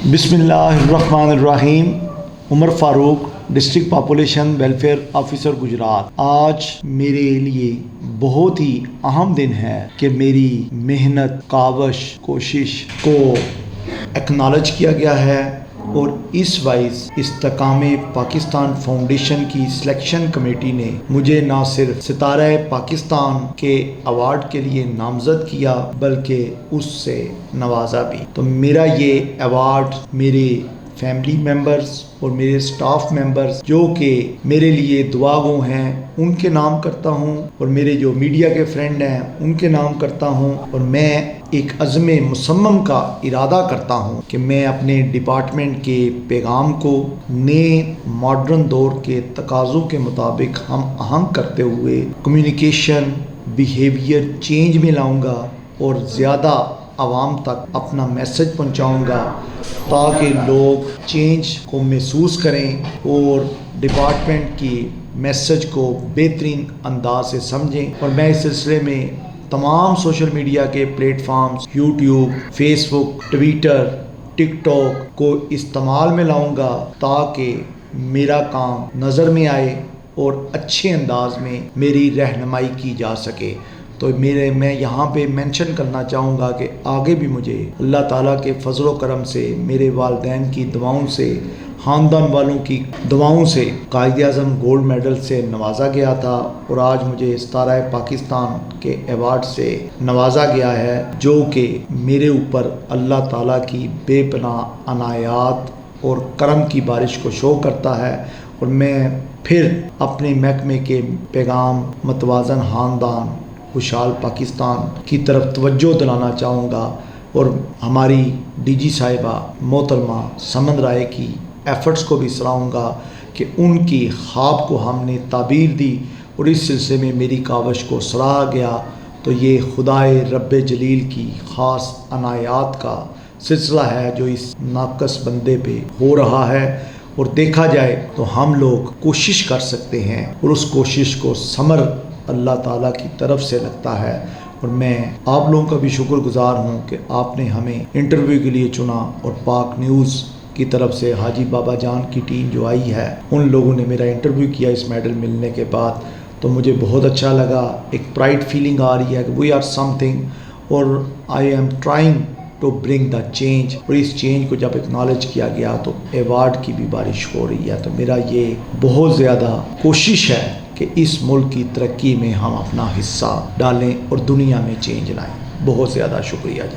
बिस्मिल्लाहिर्रहमानिर्रहीम। Umar Farooq, district population welfare officer Gujrat. आज मेरे लिए बहुत ही अहम दिन है कि मेरी मेहनत, कावश, कोशिश को एक्नॉलेज किया गया है और इस वाइज इस्तेकामे पाकिस्तान फाउंडेशन की सिलेक्शन कमेटी ने मुझे ना सिर्फ सितारा पाकिस्तान के अवार्ड के लिए नामजद किया बल्कि उससे नवाजा भी। तो मेरा ये अवार्ड मेरे फैमिली मेंबर्स और मेरे स्टाफ मेंबर्स जो कि मेरे लिए दुआगो हैं उनके नाम करता हूँ, और मेरे जो मीडिया के फ्रेंड हैं उनके नाम करता हूँ। और मैं एक अज़्म मुसम्मम का इरादा करता हूँ कि मैं अपने डिपार्टमेंट के पैगाम को नए मॉडर्न दौर के तकाज़ों के मुताबिक हम आहंग करते हुए कम्युनिकेशन बिहेवियर चेंज में लाऊंगा और ज़्यादा आवाम तक अपना मैसेज पहुंचाऊंगा ताकि लोग चेंज को महसूस करें और डिपार्टमेंट की मैसेज को बेहतरीन अंदाज से समझें। और मैं इस सिलसिले में तमाम सोशल मीडिया के platforms YouTube, Facebook, Twitter, TikTok को इस्तेमाल में लाऊंगा ताकि मेरा काम नज़र में आए और अच्छे अंदाज में मेरी रहनुमाई की जा सके। तो मैं यहाँ पे मेंशन करना चाहूँगा कि आगे भी मुझे अल्लाह ताला के फजल करम से, मेरे वालिदैन की दुआओं से, ख़ानदान वालों की दुआओं से कायद-ए-आज़म गोल्ड मेडल से नवाजा गया था और आज मुझे सितारा पाकिस्तान के अवार्ड से नवाजा गया है, जो कि मेरे ऊपर अल्लाह ताला की बेपनाह अनायात और करम की बारिश को शो करता है। और मैं फिर अपने महकमे के पैगाम मतवाज़न ख़ानदान खुशहाल पाकिस्तान की तरफ तवज्जो दिलाना चाहूँगा और हमारी डीजी साहिबा मोहतरमा समन राय की एफ़र्ट्स को भी सराहूँगा कि उनकी ख्वाब को हमने ताबीर दी और इस सिलसिले में मेरी कावश को सराहा गया। तो ये खुदाए रब्बे जलील की ख़ास अनायात का सिलसिला है जो इस नाक़स बंदे पे हो रहा है। और देखा जाए तो हम लोग कोशिश कर सकते हैं और उस कोशिश को समर अल्लाह ताला की तरफ से लगता है। और मैं आप लोगों का भी शुक्रगुजार हूँ कि आपने हमें इंटरव्यू के लिए चुना और पाक न्यूज़ की तरफ से हाजी बाबा जान की टीम जो आई है उन लोगों ने मेरा इंटरव्यू किया इस मेडल मिलने के बाद। तो मुझे बहुत अच्छा लगा, एक प्राइड फीलिंग आ रही है कि वी आर समथिंग और I am trying to bring the change. और इस चेंज को जब एक्नॉलेज किया गया तो अवार्ड की भी बारिश हो रही है। तो मेरा ये बहुत ज़्यादा कोशिश है कि इस मुल्क की तरक्की में हम अपना हिस्सा डालें और दुनिया में चेंज लाएं। बहुत ज़्यादा शुक्रिया।